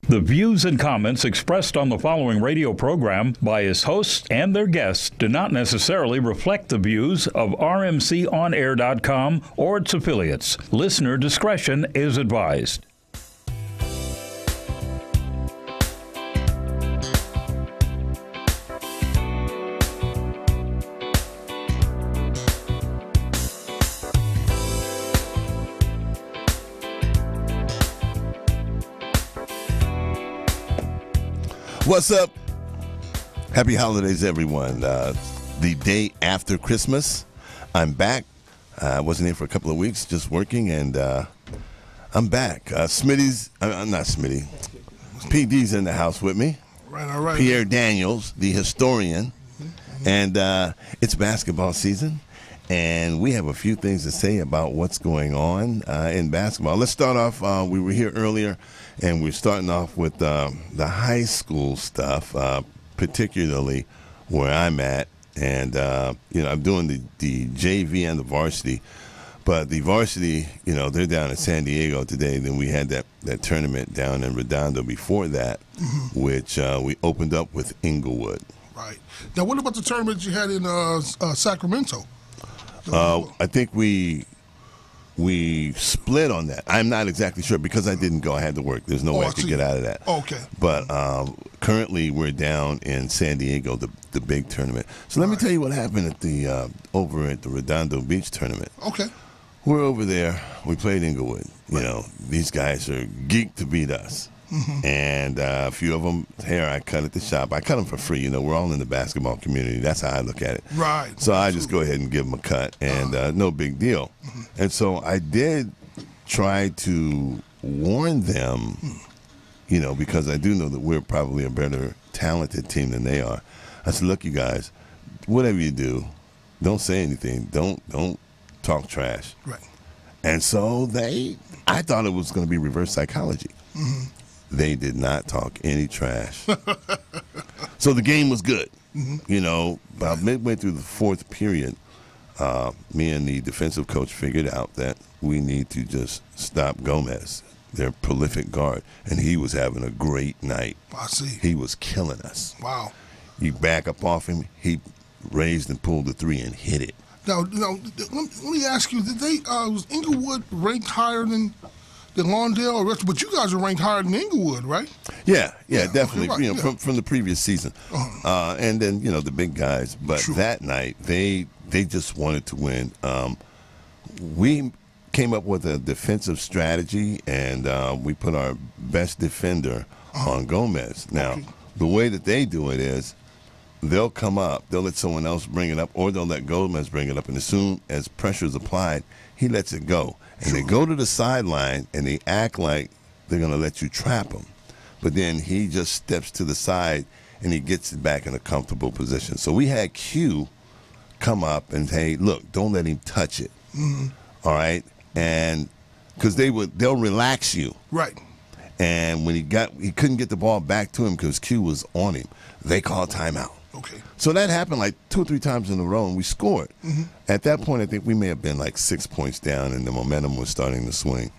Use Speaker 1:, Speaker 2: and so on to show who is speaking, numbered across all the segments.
Speaker 1: The views and comments expressed on the following radio program by its hosts and their guests do not necessarily reflect the views of rmconair.com or its affiliates. Listener discretion is advised.
Speaker 2: What's up? Happy holidays, everyone. The day after Christmas, I'm back. I wasn't here for a couple of weeks, just working, and I'm back. Smitty's, I'm not Smitty. PD's in the house with me.
Speaker 3: All right.
Speaker 2: Pierre Daniels, the historian. And it's basketball season, and we have a few things to say about what's going on in basketball. Let's start off. We were here earlier. And we're starting off with the high school stuff, particularly where I'm at. And, I'm doing the JV and the varsity. But the varsity, they're down in San Diego today. Then we had that tournament down in Redondo before that, which we opened up with Inglewood.
Speaker 3: Right. Now, what about the tournament you had in Sacramento?
Speaker 2: I think we split on that. I'm not exactly sure because I didn't go. I had to work. There's no way I could get out of that.
Speaker 3: Okay.
Speaker 2: But currently we're down in San Diego, the big tournament. So let me tell you what happened at the over at the Redondo Beach tournament.
Speaker 3: Okay.
Speaker 2: We're over there. We played Inglewood. These guys are geeked to beat us. And a few of them hair I cut at the shop. I cut them for free. We're all in the basketball community. That's how I look at it.
Speaker 3: Right.
Speaker 2: So I just go ahead and give them a cut, and no big deal. And so I did try to warn them, because I do know that we're probably a better talented team than they are. I said, look, you guys, whatever you do, don't say anything. Don't talk trash.
Speaker 3: Right.
Speaker 2: And so I thought it was going to be reverse psychology. They did not talk any trash. So the game was good. About midway through the fourth period, me and the defensive coach figured out that we need to just stop Gomez, their prolific guard. And he was having a great night.
Speaker 3: I see.
Speaker 2: He was killing us.
Speaker 3: Wow.
Speaker 2: You back up off him, he raised and pulled the three and hit it.
Speaker 3: Now let me ask you, was Inglewood ranked higher than Lawndale or rest, but you guys are ranked higher than Inglewood, right?
Speaker 2: Yeah, definitely.
Speaker 3: Okay, right,
Speaker 2: From the previous season, and then the big guys. But that night, they just wanted to win. We came up with a defensive strategy, and we put our best defender on Gomez. Now, the way that they do it is they'll come up, they'll let someone else bring it up, or they'll let Gomez bring it up, and as soon as pressure is applied, he lets it go. And they go to the sideline, and they act like they're going to let you trap him. But then he just steps to the side, and he gets it back in a comfortable position. So we had Q come up and, hey, look, don't let him touch it. All right? And because they'll relax you.
Speaker 3: Right.
Speaker 2: And when he couldn't get the ball back to him because Q was on him, they called timeout.
Speaker 3: Okay.
Speaker 2: So that happened like 2 or 3 times in a row, and we scored. At that point, I think we may have been like 6 points down, and the momentum was starting to swing.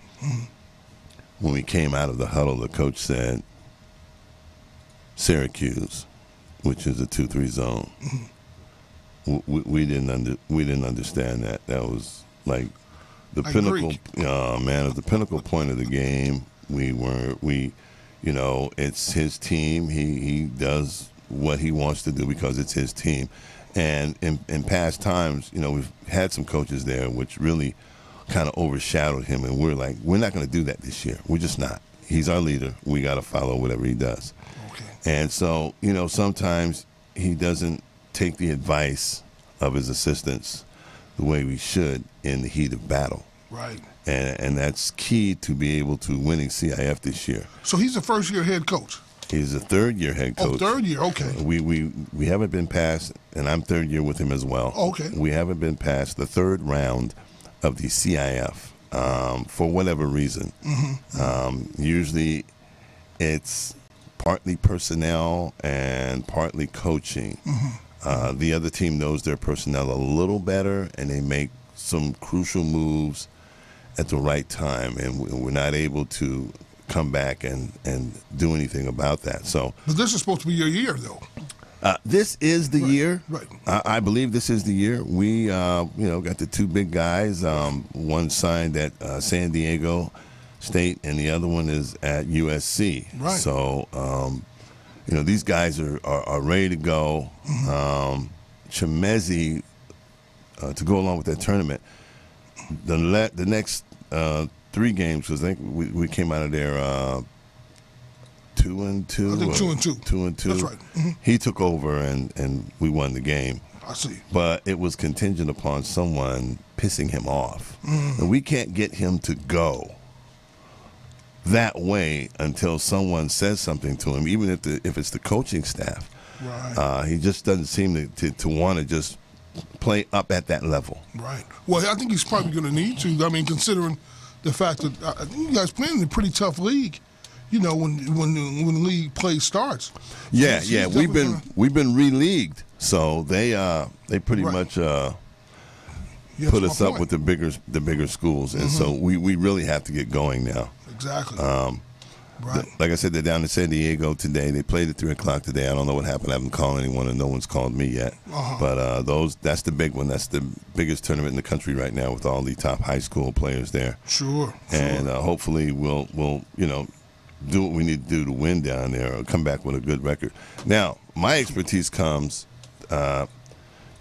Speaker 2: When we came out of the huddle, the coach said, Syracuse, which is a 2-3 zone. We didn't understand that. That was like the pinnacle. Man, at the pinnacle point of the game. It's his team. He does what he wants to do because it's his team. And in past times, we've had some coaches there which really kind of overshadowed him, and we're like, we're not going to do that this year. We're just not. He's our leader. We got to follow whatever he does.
Speaker 3: Okay.
Speaker 2: And so, sometimes he doesn't take the advice of his assistants the way we should in the heat of battle.
Speaker 3: Right.
Speaker 2: And that's key to be able to winning CIF this year.
Speaker 3: So he's a first-year head coach.
Speaker 2: He's a third-year head coach.
Speaker 3: Oh, third year, okay.
Speaker 2: We haven't been past, and I'm third year with him as well.
Speaker 3: Okay.
Speaker 2: We haven't been past the third round of the CIF for whatever reason. Usually it's partly personnel and partly coaching. The other team knows their personnel a little better, and they make some crucial moves at the right time, and we're not able to come back and do anything about that. So,
Speaker 3: but this is supposed to be your year, though.
Speaker 2: This is the year.
Speaker 3: Right.
Speaker 2: I believe this is the year. We, got the two big guys. One signed at San Diego State, and the other one is at USC.
Speaker 3: Right.
Speaker 2: So, these guys are ready to go. Chemezi, to go along with that tournament, the next 3 games, because I think we came out of there 2-2.
Speaker 3: I think 2-2.
Speaker 2: 2-2.
Speaker 3: That's right. Mm-hmm.
Speaker 2: He took over and we won the game.
Speaker 3: I see.
Speaker 2: But it was contingent upon someone pissing him off.
Speaker 3: Mm-hmm.
Speaker 2: And we can't get him to go that way until someone says something to him, even if it's the coaching staff.
Speaker 3: Right.
Speaker 2: He just doesn't seem to want to just play up at that level.
Speaker 3: Right. Well, I think he's probably going to need to. I mean, considering the fact that I think you guys playing in a pretty tough league. When the league play starts.
Speaker 2: Yeah,
Speaker 3: So
Speaker 2: we've been re-leagued, so they pretty much put us up with the bigger schools, and so we really have to get going now.
Speaker 3: Exactly. Right.
Speaker 2: Like I said, they're down in San Diego today. They played at 3:00 today. I don't know what happened. I haven't called anyone, and no one's called me yet. But that's the big one. That's the biggest tournament in the country right now, with all the top high school players there.
Speaker 3: Sure.
Speaker 2: And hopefully we'll do what we need to do to win down there, or come back with a good record. Now, my expertise comes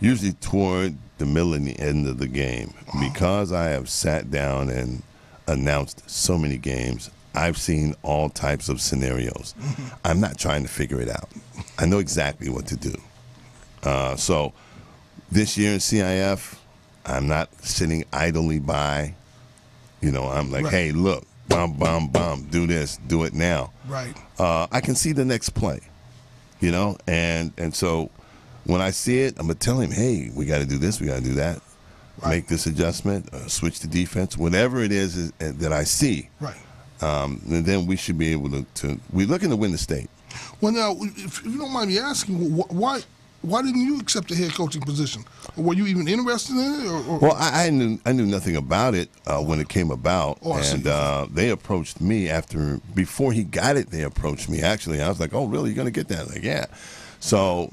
Speaker 2: usually toward the middle and the end of the game. Because I have sat down and announced so many games, I've seen all types of scenarios. I'm not trying to figure it out. I know exactly what to do. So this year in CIF, I'm not sitting idly by. I'm like, hey, look. Bum, do this, do it now.
Speaker 3: Right.
Speaker 2: I can see the next play, and so when I see it, I'm going to tell him, hey, we got to do this, we got to do that, make this adjustment, switch to defense, whatever it is that I see.
Speaker 3: Right.
Speaker 2: And then we should be able to we're looking to win the state.
Speaker 3: Well, now, if you don't mind me asking, why didn't you accept the head coaching position? Or were you even interested in it?
Speaker 2: Well, I knew nothing about it when it came about, and they approached me before he got it. They approached me. Actually, I was like, "Oh, really? You're gonna get that?" Like, yeah. So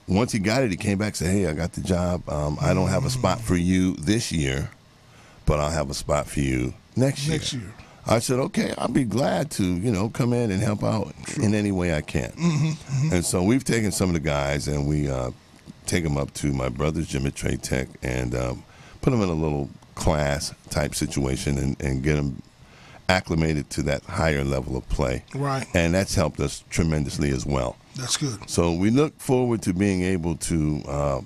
Speaker 2: once he got it, he came back and said, "Hey, I got the job. I don't have a spot for you this year, but I'll have a spot for you next year." I said, okay, I'll be glad to, come in and help out in any way I can. And so we've taken some of the guys and we take them up to my brother's gym at Trade Tech and put them in a little class type situation and get them acclimated to that higher level of play.
Speaker 3: Right.
Speaker 2: And that's helped us tremendously as well.
Speaker 3: That's good.
Speaker 2: So we look forward to being able to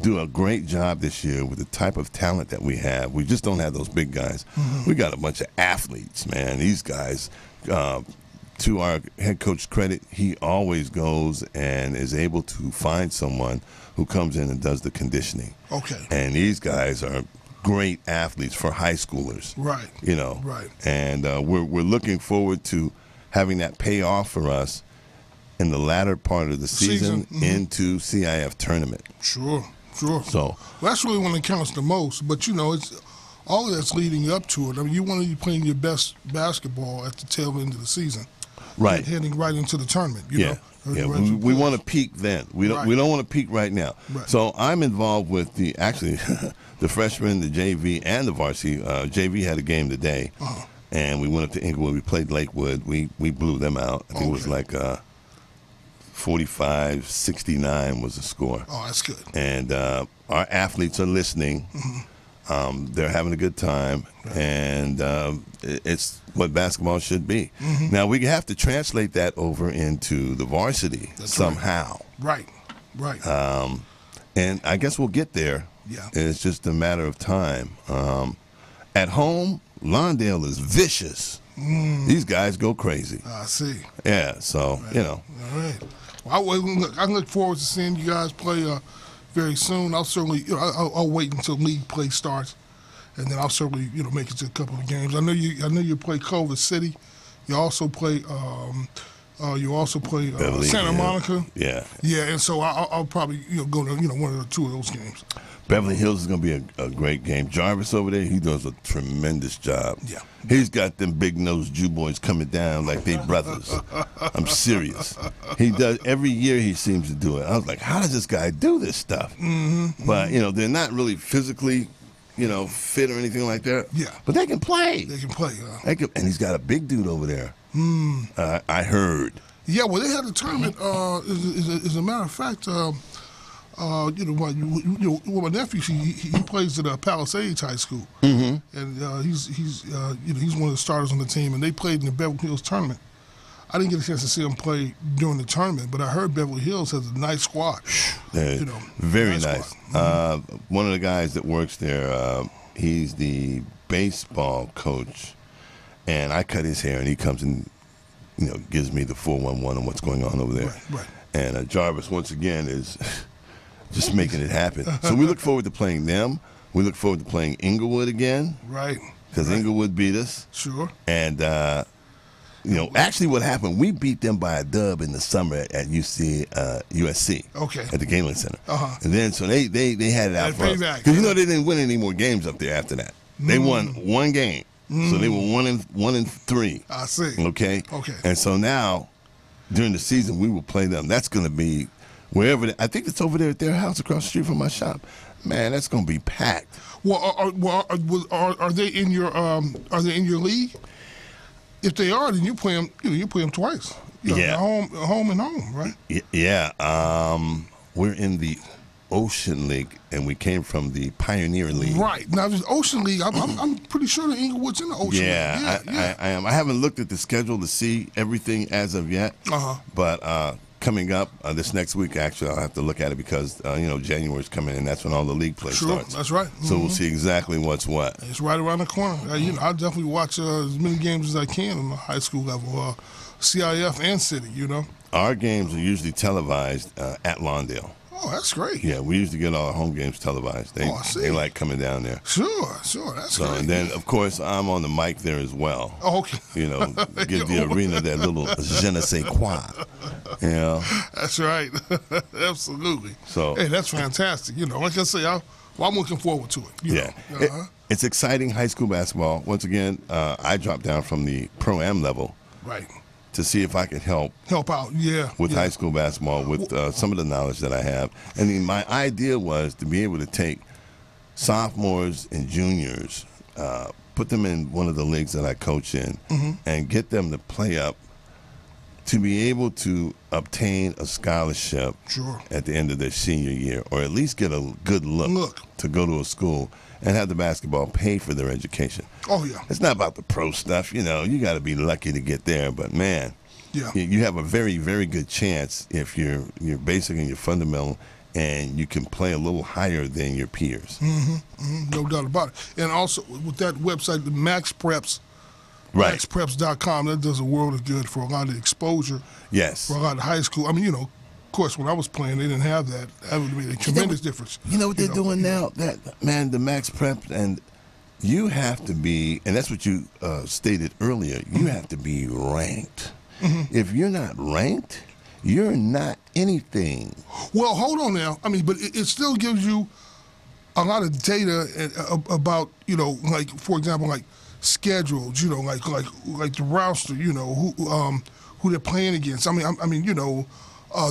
Speaker 2: do a great job this year with the type of talent that we have. We just don't have those big guys. We got a bunch of athletes, man. These guys, to our head coach's credit, he always goes and is able to find someone who comes in and does the conditioning.
Speaker 3: Okay.
Speaker 2: And these guys are great athletes for high schoolers.
Speaker 3: Right. Right.
Speaker 2: And we're looking forward to having that pay off for us in the latter part of the season into CIF tournament.
Speaker 3: Sure.
Speaker 2: So
Speaker 3: well, that's really when it counts the most. But it's all of that's leading up to it. I mean, you want to be playing your best basketball at the tail end of the season,
Speaker 2: right?
Speaker 3: Heading right into the tournament. You know?
Speaker 2: We want to peak then. We don't want to peak right now.
Speaker 3: Right.
Speaker 2: So I'm involved with the freshmen, the JV, and the varsity. JV had a game today, and we went up to Inglewood. We played Lakewood. We blew them out. I think it was like 45-69 was the score.
Speaker 3: Oh, that's good.
Speaker 2: And our athletes are listening. They're having a good time, and it's what basketball should be. Now, we have to translate that over into the varsity somehow.
Speaker 3: Right.
Speaker 2: And I guess we'll get there.
Speaker 3: Yeah.
Speaker 2: It's just a matter of time. At home, Lawndale is vicious. These guys go crazy.
Speaker 3: I see.
Speaker 2: Yeah, so,
Speaker 3: All right. Well, I look forward to seeing you guys play very soon. I'll certainly, I'll wait until league play starts, and then I'll certainly, make it to a couple of games. I know you play Culver City. You also play You also play
Speaker 2: Beverly
Speaker 3: Santa
Speaker 2: Hills.
Speaker 3: Monica.
Speaker 2: Yeah.
Speaker 3: Yeah, and so I'll probably go to one of the two of those games.
Speaker 2: Beverly Hills is going to be a great game. Jarvis over there, he does a tremendous job.
Speaker 3: Yeah.
Speaker 2: He's got them big-nosed Jew boys coming down like they brothers. I'm serious. He does. Every year he seems to do it. I was like, how does this guy do this stuff?
Speaker 3: Mm-hmm.
Speaker 2: But, they're not really physically, fit or anything like that.
Speaker 3: Yeah.
Speaker 2: But they can play.
Speaker 3: They can play.
Speaker 2: And he's got a big dude over there. I heard.
Speaker 3: Yeah, well, they had a tournament. As a matter of fact, my nephew, he plays at Palisades High School, and he's one of the starters on the team. And they played in the Beverly Hills tournament. I didn't get a chance to see him play during the tournament, but I heard Beverly Hills has a nice squad.
Speaker 2: Very nice. One of the guys that works there, he's the baseball coach, and I cut his hair, and he comes and gives me the 411 on what's going on over there.
Speaker 3: Right.
Speaker 2: And Jarvis, once again, is just making it happen. So we look forward to playing them. We look forward to playing Inglewood again.
Speaker 3: Right.
Speaker 2: Because Inglewood beat us.
Speaker 3: Sure.
Speaker 2: And, actually what happened, we beat them by a dub in the summer at USC.
Speaker 3: Okay.
Speaker 2: At the Galen Center.
Speaker 3: Uh-huh.
Speaker 2: And then, so they had it out for us.
Speaker 3: Payback.
Speaker 2: Because, they didn't win any more games up there after that. They won one game. So they were 1-3.
Speaker 3: I see.
Speaker 2: Okay?
Speaker 3: Okay.
Speaker 2: And so now, during the season, we will play them. That's going to be wherever. I think it's over there at their house across the street from my shop. Man, that's going to be packed.
Speaker 3: Well, are they in your league? If they are, then you play them. You play them twice.
Speaker 2: Yeah.
Speaker 3: Home and home, right?
Speaker 2: Yeah. We're in the Ocean League, and we came from the Pioneer League.
Speaker 3: Right. Now, the Ocean League, I'm pretty sure that Inglewood's in the Ocean League.
Speaker 2: Yeah, I am. I haven't looked at the schedule to see everything as of yet. But coming up this next week, actually, I'll have to look at it because, January's coming in. That's when all the league play starts.
Speaker 3: That's right.
Speaker 2: So we'll see exactly what's what.
Speaker 3: It's right around the corner. I'll definitely watch as many games as I can on the high school level, CIF and City,
Speaker 2: Our games are usually televised at Lawndale.
Speaker 3: Oh, that's great.
Speaker 2: Yeah, we usually get our home games televised. They like coming down there.
Speaker 3: Sure, that's great.
Speaker 2: And then, of course, I'm on the mic there as well.
Speaker 3: Oh, okay.
Speaker 2: Give the arena that little je ne sais quoi.
Speaker 3: That's right. Absolutely.
Speaker 2: So,
Speaker 3: hey, that's fantastic. Like I say, I'm looking forward to it.
Speaker 2: It's exciting high school basketball. Once again, I dropped down from the Pro-Am level.
Speaker 3: Right.
Speaker 2: To see if I could help
Speaker 3: out, with
Speaker 2: high school basketball with some of the knowledge that I have. And my idea was to be able to take sophomores and juniors, put them in one of the leagues that I coach in, and get them to play up to be able to obtain a scholarship at the end of their senior year, or at least get a good look to go to a school and have the basketball pay for their education.
Speaker 3: Oh, yeah.
Speaker 2: It's not about the pro stuff. You got to be lucky to get there. But, man, you have a very, very good chance if you're basic and you're fundamental and you can play a little higher than your peers.
Speaker 3: No doubt about it. And also, with that website, the Max Preps, MaxPreps.com, that does a world of good for a lot of exposure.
Speaker 2: Yes.
Speaker 3: For a lot of high school. I mean, of course, when I was playing, they didn't have that. That would have made a tremendous difference.
Speaker 2: You know what they're doing now? The Max Prep, and you have to be, and that's what you stated earlier, you have to be ranked. If you're not ranked, you're not anything.
Speaker 3: Well, hold on now. I mean, but it still gives you a lot of data about, like, for example, like schedules, like the roster, who they're playing against. I mean,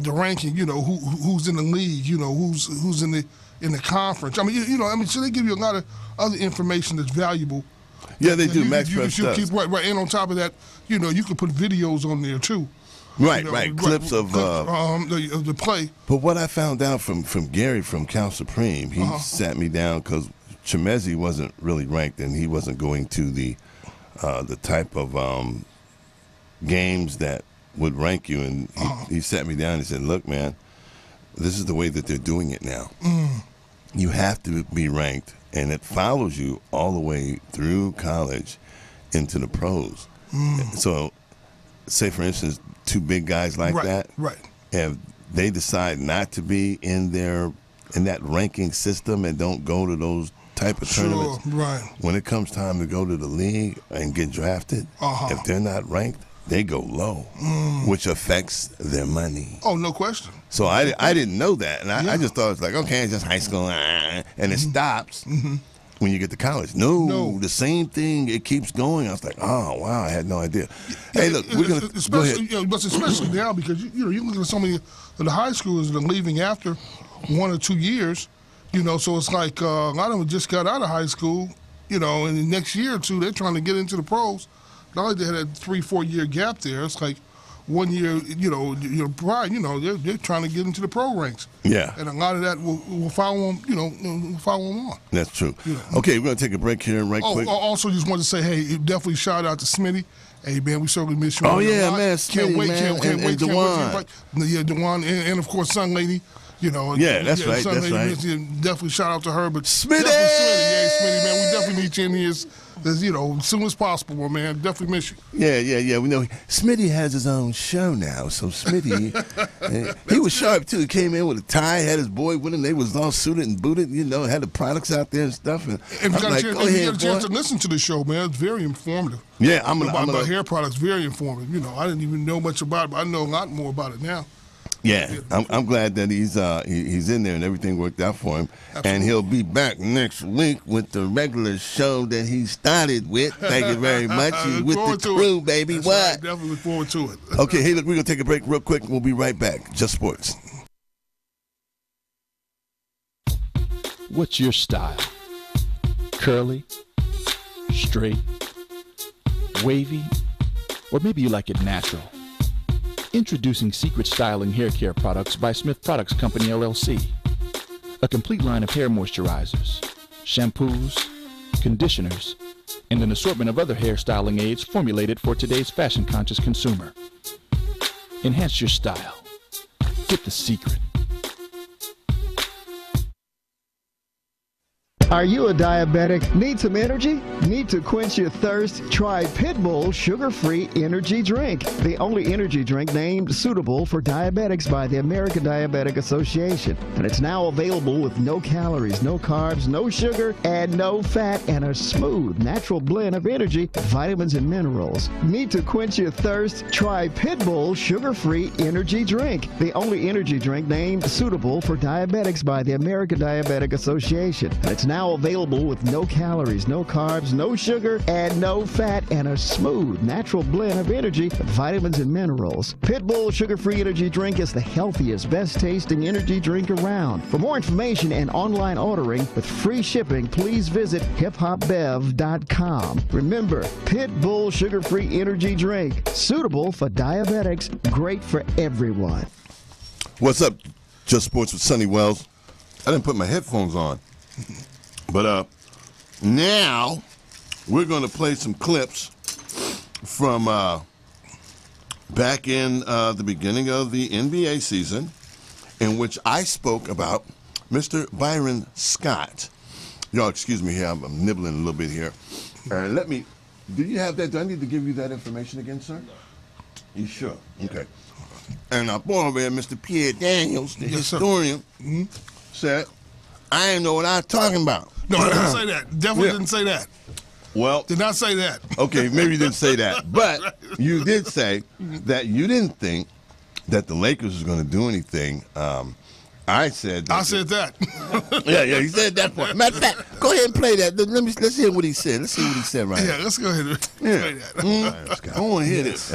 Speaker 3: the ranking, who's in the league, who's in the conference. I mean, so they give you a lot of other information that's valuable.
Speaker 2: Yeah, they do. Max Prep
Speaker 3: does. Right, and on top of that, you can put videos on there too.
Speaker 2: Right. Clips of
Speaker 3: the play.
Speaker 2: But what I found out from Gary from Cal Supreme, he sat me down because Chemezi wasn't really ranked, and he wasn't going to the type of games that would rank you, and he sat me down and said, look, man, this is the way that they're doing it now. You have to be ranked, and it follows you all the way through college into the pros. So, say, for instance, two big guys like that, if they decide not to be in that ranking system and don't go to those type of tournaments, when it comes time to go to the league and get drafted, if they're not ranked, they go low, which affects their money.
Speaker 3: Oh, no question.
Speaker 2: So I didn't know that, and I just thought it was like, okay, it's just high school, and it stops when you get to college. No, the same thing. It keeps going. I was like, oh wow, I had no idea. Hey, look, we're gonna go ahead.
Speaker 3: But especially now because you look at so many of the high schoolers that are leaving after 1 or 2 years. So it's like a lot of them just got out of high school. And the next year or two they're trying to get into the pros. Not like they had a 3-4 year gap there. It's like 1 year, prior, they're trying to get into the pro ranks.
Speaker 2: Yeah.
Speaker 3: And a lot of that will follow them, on.
Speaker 2: That's true. Okay, we're going to take a break here quick.
Speaker 3: Also just wanted to say, hey, definitely shout out to Smitty. Hey, man, we certainly miss you.
Speaker 2: Oh, yeah, man, Smitty,
Speaker 3: Can't wait.
Speaker 2: DeJuan.
Speaker 3: Yeah, DeJuan, and of course, Sun Lady.
Speaker 2: Yeah, that's right.
Speaker 3: Definitely shout out to her. But
Speaker 2: Smitty!
Speaker 3: Smitty, man, we definitely need you in here as soon as possible, man. Definitely miss you.
Speaker 2: Yeah. We know Smitty has his own show now. So Smitty, he was sharp too. He came in with a tie, had his boy with him. They was all suited and booted, had the products out there and stuff. And
Speaker 3: if you got a chance to listen to the show, man, it's very informative.
Speaker 2: Yeah,
Speaker 3: about hair products, very informative. I didn't even know much about it, but I know a lot more about it now.
Speaker 2: Yeah, I'm glad that he's in there and everything worked out for him. Absolutely. And he'll be back next week with the regular show that he started with. Thank you very much. He's with the crew, baby.
Speaker 3: That's
Speaker 2: what?
Speaker 3: Right. Definitely look forward to it.
Speaker 2: Okay, hey, look, we're going to take a break real quick. We'll be right back. Just Sports.
Speaker 4: What's your style? Curly? Straight? Wavy? Or maybe you like it natural? Introducing Secret Styling Hair Care Products by Smith Products Company, LLC. A complete line of hair moisturizers, shampoos, conditioners, and an assortment of other hair styling aids formulated for today's fashion-conscious consumer. Enhance your style. Get the secret.
Speaker 5: Are you a diabetic? Need some energy? Need to quench your thirst? Try Pitbull Sugar-Free Energy Drink, the only energy drink named suitable for diabetics by the American Diabetic Association. And it's now available with no calories, no carbs, no sugar, and no fat, and a smooth, natural blend of energy, vitamins, and minerals. Need to quench your thirst? Try Pitbull Sugar-Free Energy Drink, the only energy drink named suitable for diabetics by the American Diabetic Association. And it's now available with no calories, no carbs, no sugar, and no fat, and a smooth, natural blend of energy, vitamins, and minerals. Pitbull Sugar-Free Energy Drink is the healthiest, best-tasting energy drink around. For more information and online ordering with free shipping, please visit hiphopbev.com. Remember, Pitbull Sugar-Free Energy Drink, suitable for diabetics, great for everyone.
Speaker 2: What's up, Just Sports with Sonny Wells? I didn't put my headphones on. But now we're going to play some clips from back in the beginning of the NBA season in which I spoke about Mr. Byron Scott. Y'all excuse me here. I'm nibbling a little bit here. Do you have that? Do I need to give you that information again, sir? You sure? Okay. And our boy over here, Mr. Pierre Daniels, the historian, said, I didn't know what I was talking about.
Speaker 3: No, I didn't say that. Definitely didn't say that.
Speaker 2: Well,
Speaker 3: did not say that.
Speaker 2: Okay, maybe you didn't say that. But you did say that you didn't think that the Lakers was going to do anything. I said that.
Speaker 3: I said that.
Speaker 2: Yeah, he said that part. Matter of fact, go ahead and play that. Let's hear what he said. Let's see what he said right now.
Speaker 3: Yeah, let's go ahead and play that.
Speaker 2: I want to hear this.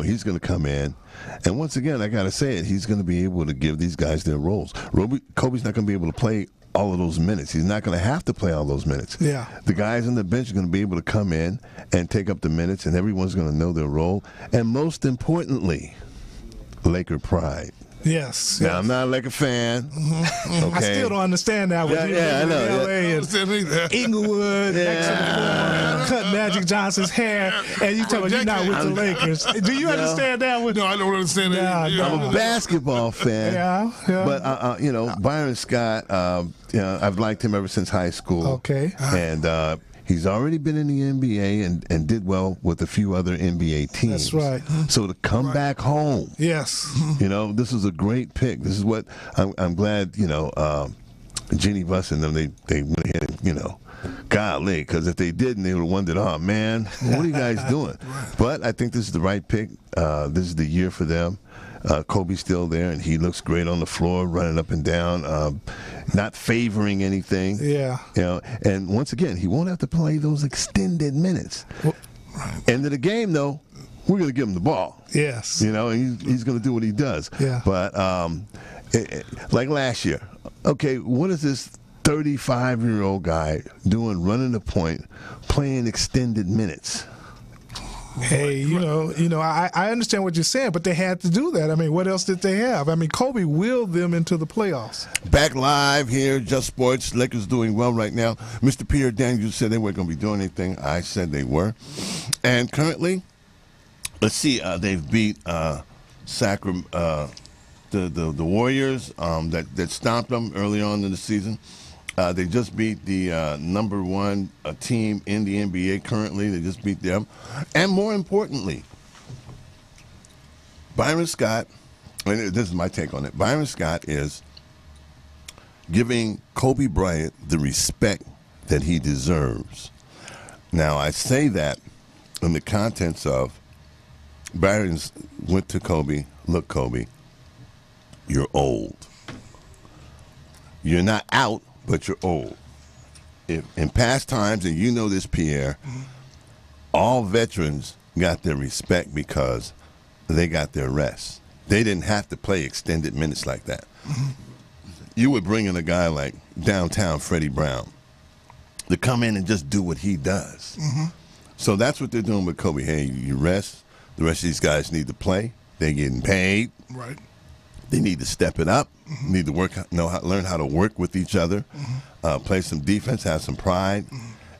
Speaker 2: He's going to come in. And once again, I got to say it, he's going to be able to give these guys their roles. Kobe's not going to be able to play all of those minutes. He's not going to have to play all those minutes.
Speaker 3: Yeah.
Speaker 2: The guys on the bench are going to be able to come in and take up the minutes, and everyone's going to know their role. And most importantly, Laker pride.
Speaker 6: Yes.
Speaker 2: Now, I'm not a Laker fan. Mm-hmm. Okay.
Speaker 6: I still don't understand that.
Speaker 2: I know.
Speaker 6: LA and Inglewood, next to the cut Magic Johnson's hair, and you tell me you're not with the Lakers. Do you understand that one?
Speaker 3: No, I don't understand that.
Speaker 2: I'm a basketball fan.
Speaker 6: Yeah.
Speaker 2: But Byron Scott, I've liked him ever since high school.
Speaker 6: Okay.
Speaker 2: And he's already been in the NBA and did well with a few other NBA teams.
Speaker 6: That's right.
Speaker 2: So to come back home,
Speaker 6: yes,
Speaker 2: this is a great pick. This is what I'm glad. Jeannie Buss and them, they went ahead and, golly, because if they didn't, they would have wondered, oh, man, what are you guys doing? But I think this is the right pick. This is the year for them. Kobe's still there, and he looks great on the floor, running up and down, not favoring anything.
Speaker 6: Yeah.
Speaker 2: And once again, he won't have to play those extended minutes. Well, end of the game, though, we're going to give him the ball.
Speaker 6: Yes.
Speaker 2: And he's going to do what he does.
Speaker 6: Yeah.
Speaker 2: But like last year, okay, what is this 35-year-old guy doing running the point, playing extended minutes?
Speaker 6: Hey, I understand what you're saying, but they had to do that. I mean, what else did they have? I mean, Kobe willed them into the playoffs.
Speaker 2: Back live here, Just Sports. Lakers doing well right now. Mr. Pierre Daniels said they weren't going to be doing anything. I said they were. And currently, let's see, they've beat Sacramento, the Warriors that stomped them early on in the season. They just beat the number one team in the NBA currently. They just beat them. And more importantly, Byron Scott, and this is my take on it, Byron Scott is giving Kobe Bryant the respect that he deserves. Now, I say that in the contents of Byron went to Kobe, look, Kobe, you're old. You're not out, but you're old. If in past times, and you know this, Pierre, all veterans got their respect because they got their rest. They didn't have to play extended minutes like that. You would bring in a guy like downtown Freddie Brown to come in and just do what he does. So that's what they're doing with Kobe. Hey, you rest. The rest of these guys need to play. They're getting paid.
Speaker 3: Right.
Speaker 2: They need to step it up. Need to learn how to work with each other, play some defense, have some pride,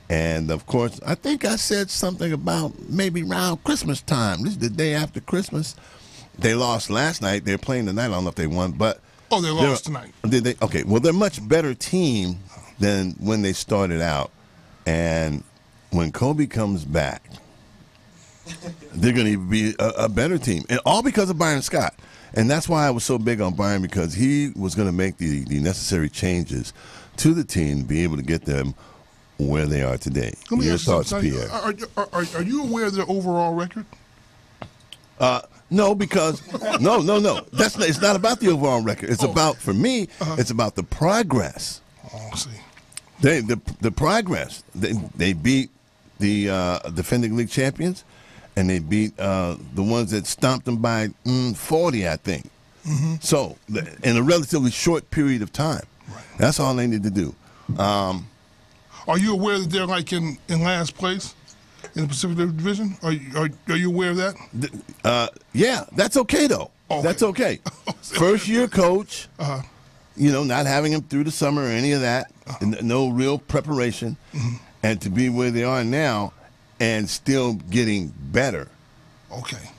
Speaker 2: and of course, I think I said something about maybe around Christmas time. This is the day after Christmas. They lost last night. They're playing tonight. I don't know if they won, but
Speaker 3: they lost tonight.
Speaker 2: Did they? Okay. Well, they're a much better team than when they started out, and when Kobe comes back, they're going to be a better team, and all because of Byron Scott. And that's why I was so big on Byron, because he was going to make the necessary changes to the team to be able to get them where they are today. Your thoughts, Pierre?
Speaker 3: Are you aware of their overall record?
Speaker 2: No, because no. It's not about the overall record. It's about, for me, it's about the progress.
Speaker 3: Oh, see.
Speaker 2: The progress. They beat the defending league champions. And they beat the ones that stomped them by 40, I think. So, in a relatively short period of time. Right. That's all they need to do.
Speaker 3: Are you aware that they're like in last place in the Pacific Division? Are you aware of that?
Speaker 2: Yeah, that's okay, though. Okay. That's okay. First-year coach, not having him through the summer or any of that, no real preparation, and to be where they are now, and still getting better.
Speaker 3: Okay.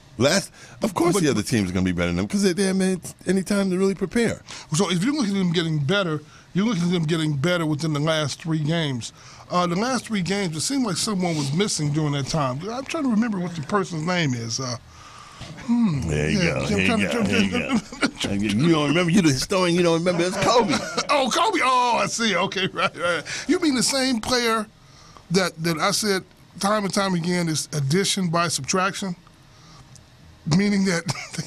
Speaker 2: Of course, the other teams are going to be better than them because they haven't had any time to really prepare.
Speaker 3: So if you look at them getting better, you're looking at them getting better within the last 3 games. The last 3 games, it seemed like someone was missing during that time. I'm trying to remember what the person's name is.
Speaker 2: There you go. You don't remember. You're the historian. You don't remember. It's Kobe.
Speaker 3: Kobe. Oh, I see. Okay, right. You mean the same player that I said time and time again is addition by subtraction, meaning that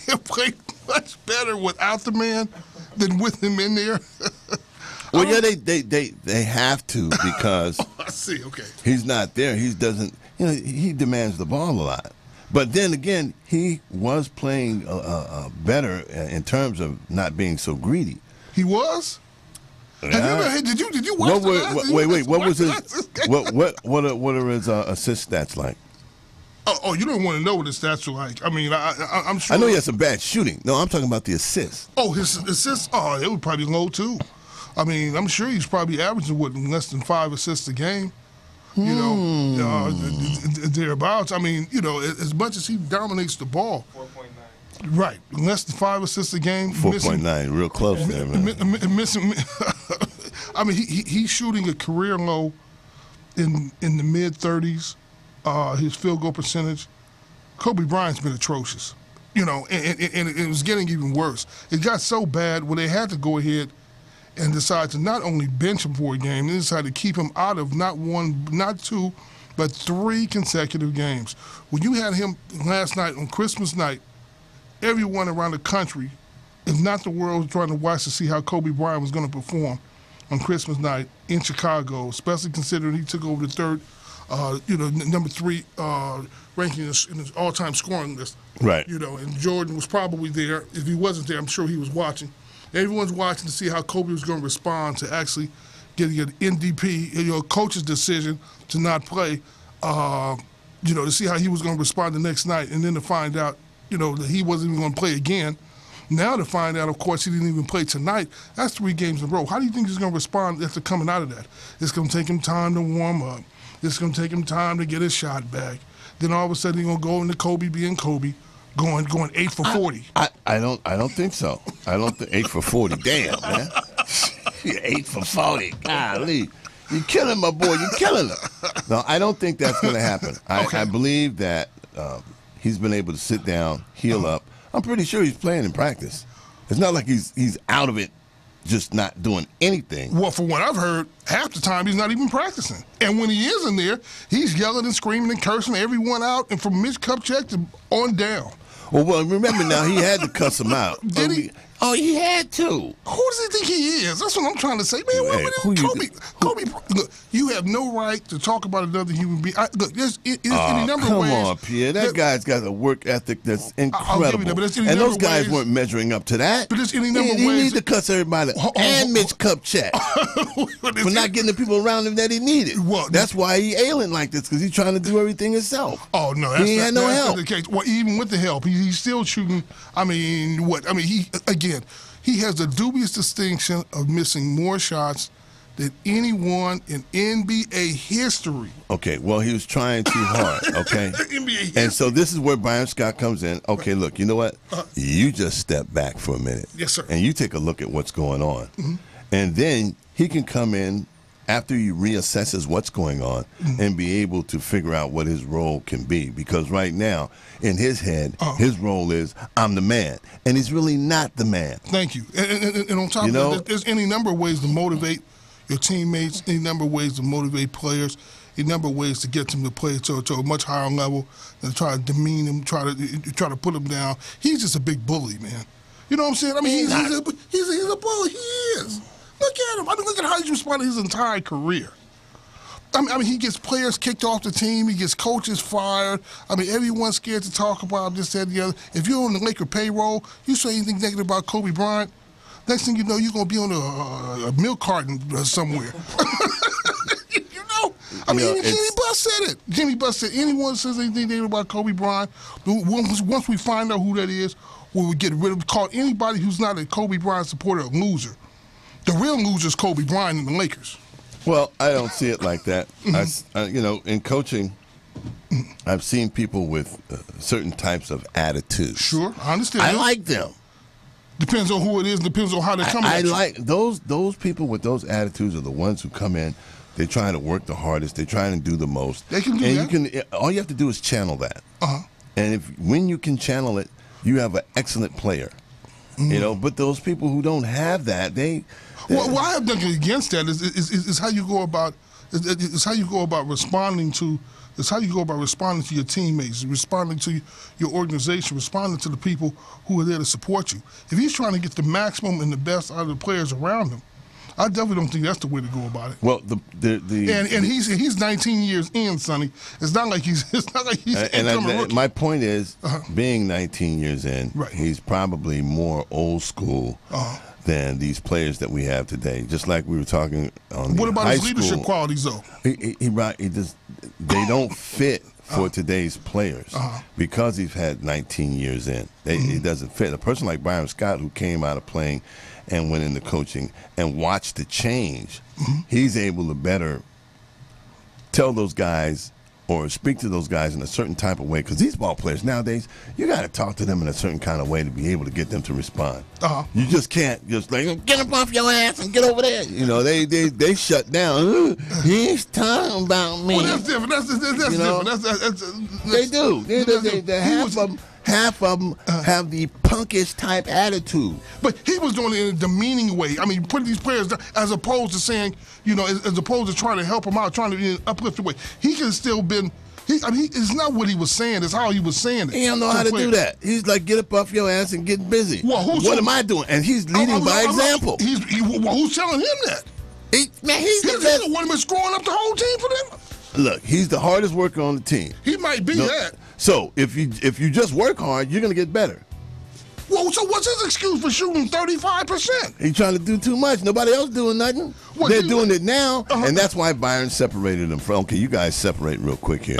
Speaker 3: they play much better without the man than with him in there.
Speaker 2: Well, yeah, they have to because
Speaker 3: I see. Okay,
Speaker 2: he's not there. He doesn't. He demands the ball a lot. But then again, he was playing better in terms of not being so greedy.
Speaker 3: He was. Did you watch
Speaker 2: Wait. What was his? What are his assist stats like?
Speaker 3: Oh, you don't want to know what his stats are like. I mean, I'm sure.
Speaker 2: I know he has some bad shooting. No, I'm talking about the assists.
Speaker 3: Oh, his assists. Oh, they were probably low too. I mean, I'm sure he's probably averaging less than 5 assists a game. Thereabouts. I mean, as much as he dominates the ball. 4.9. Right, less than 5 assists a game.
Speaker 2: 4.9, real close there, man.
Speaker 3: Missing. I mean, he's shooting a career low in the mid-30s. His field goal percentage. Kobe Bryant's been atrocious, and it was getting even worse. It got so bad where they had to go ahead and decided to not only bench him for a game, they decided to keep him out of not one, not two, but 3 consecutive games. When you had him last night on Christmas night, everyone around the country, if not the world, was trying to watch to see how Kobe Bryant was going to perform on Christmas night in Chicago, especially considering he took over the third, number 3 ranking in his all-time scoring list.
Speaker 2: Right.
Speaker 3: And Jordan was probably there. If he wasn't there, I'm sure he was watching. Everyone's watching to see how Kobe was going to respond to actually getting an NDP, coach's decision to not play, to see how he was going to respond the next night, and then to find out, that he wasn't even going to play again. Now to find out, of course, he didn't even play tonight. That's 3 games in a row. How do you think he's going to respond after coming out of that? It's going to take him time to warm up. It's going to take him time to get his shot back. Then all of a sudden he's going to go into Kobe being Kobe, going 8 for 40.
Speaker 2: I don't think so. I don't think 8 for 40. Damn, man. 8 for 40. Golly. You're killing my boy. You're killing him. No, I don't think that's going to happen. I believe that he's been able to sit down, heal up. I'm pretty sure he's playing in practice. It's not like he's out of it, just not doing anything.
Speaker 3: Well, for what I've heard, half the time he's not even practicing. And when he is in there, he's yelling and screaming and cursing everyone out, and from Mitch Kupchak to on down.
Speaker 2: Well, remember now, he had to cuss him out.
Speaker 3: Did he?
Speaker 2: Oh, he had to.
Speaker 3: Who does he think he is? That's what I'm trying to say. Man, Kobe, look, you have no right to talk about another human being. Look, there's any number of ways.
Speaker 2: Come on, Pierre. That guy's got a work ethic that's incredible.
Speaker 3: I'll give you that, but there's any
Speaker 2: and
Speaker 3: number
Speaker 2: those
Speaker 3: of
Speaker 2: guys
Speaker 3: ways,
Speaker 2: weren't measuring up to that.
Speaker 3: But there's any number of ways.
Speaker 2: He need to cuss everybody and Mitch Kupchak for not getting the people around him that he needed. Well, that's why he ailing like this, because he's trying to do everything himself.
Speaker 3: Oh, no.
Speaker 2: He ain't had no help.
Speaker 3: The case. Well, even with the help, he's still shooting. He has the dubious distinction of missing more shots than anyone in NBA history.
Speaker 2: Okay, well, he was trying too hard, okay?
Speaker 3: NBA history.
Speaker 2: And so this is where Byron Scott comes in. Okay, look, you know what? You just step back for a minute.
Speaker 3: Yes, sir.
Speaker 2: And you take a look at what's going on.
Speaker 3: Mm-hmm.
Speaker 2: And then he can come in after he reassesses what's going on and be able to figure out what his role can be. Because right now, in his head, his role is, I'm the man. And he's really not the man.
Speaker 3: Thank you. And on top of that, there's any number of ways to motivate your teammates, any number of ways to motivate players, any number of ways to get them to play to a much higher level than try to demean them, try to put them down. He's just a big bully, man. You know what I'm saying? I mean, he's a bully. He is. Look at him. Look at how he's responded his entire career. I mean, he gets players kicked off the team. He gets coaches fired. I mean, everyone's scared to talk about him, this, that, and the other. If you're on the Laker payroll, you say anything negative about Kobe Bryant, next thing you know, you're going to be on a milk carton somewhere. Jimmy Buss said it. Jimmy Buss said anyone says anything negative about Kobe Bryant, once we find out who that is, we will get rid of, call anybody who's not a Kobe Bryant supporter a loser. The real loser is Kobe Bryant and the Lakers.
Speaker 2: Well, I don't see it like that. In coaching, I've seen people with certain types of attitudes.
Speaker 3: Sure, I understand.
Speaker 2: I like them.
Speaker 3: Depends on who it is. Depends on how they come.
Speaker 2: I like those people with those attitudes are the ones who come in. They're trying to work the hardest. They're trying to do the most.
Speaker 3: They can do that.
Speaker 2: All you have to do is channel that. And when you can channel it, you have an excellent player. But those people who don't have that, Well, I have nothing against that. Is how you go about. It's how you go about responding to. It's how you go about responding to your teammates, responding to your organization, responding to the people who are there to support you. If he's trying to get the maximum and the best out of the players around him, I definitely don't think that's the way to go about it. Well,
Speaker 3: he's 19 years in, Sonny. It's not like he's.
Speaker 2: My point is, being 19 years in, he's probably more old school than these players that we have today. Just like we were talking on.
Speaker 3: What about his leadership qualities, though?
Speaker 2: They don't fit for today's players because he's had 19 years in. It doesn't fit. A person like Byron Scott, who came out of playing and went into coaching and watched the change, he's able to better tell those guys or speak to those guys in a certain type of way. Because these ball players nowadays, you got to talk to them in a certain kind of way to be able to get them to respond. You just can't just like, get up off your ass and get over there. They shut down. He's talking about me.
Speaker 3: Well, that's different. That's different.
Speaker 2: They do. They half of them. half of them have the punkish type attitude.
Speaker 3: But he was doing it in a demeaning way. I mean, putting these players down, as opposed to saying, you know, as opposed to trying to help them out, trying to be in an uplifting way. He could have still been. It's not what he was saying. It's how he was saying it.
Speaker 2: He don't know how to do that. He's like, get up off your ass and get busy.
Speaker 3: Well,
Speaker 2: what am I doing? And he's leading by example.
Speaker 3: Who's telling him that?
Speaker 2: He's
Speaker 3: the one that's screwing up the whole team for them.
Speaker 2: Look, he's the hardest worker on the team.
Speaker 3: He might be that.
Speaker 2: So if you just work hard, you're gonna get better.
Speaker 3: Well, so what's his excuse for shooting 35%?
Speaker 2: He's trying to do too much. Nobody else doing nothing. They're doing it now, and that's why Byron separated them from. Okay, you guys separate real quick here.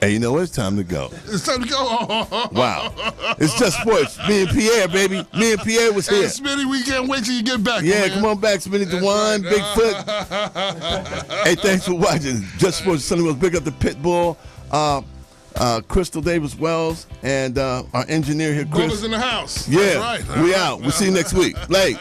Speaker 2: Hey, you know what? It's time to go.
Speaker 3: It's time to go.
Speaker 2: Wow. It's just sports. Me and Pierre, baby. Me and Pierre was here.
Speaker 3: Hey, Smitty, we can't wait till you get back.
Speaker 2: Yeah,
Speaker 3: man.
Speaker 2: come on back, Smitty Dewan, Bigfoot. Hey, thanks for watching. Just Sports. Sonny was big up the Pitbull. Crystal Davis Wells, and our engineer here, Chris.
Speaker 3: Brothers in the house.
Speaker 2: Yeah,
Speaker 3: That's right.
Speaker 2: we out. We'll see you next week. Late.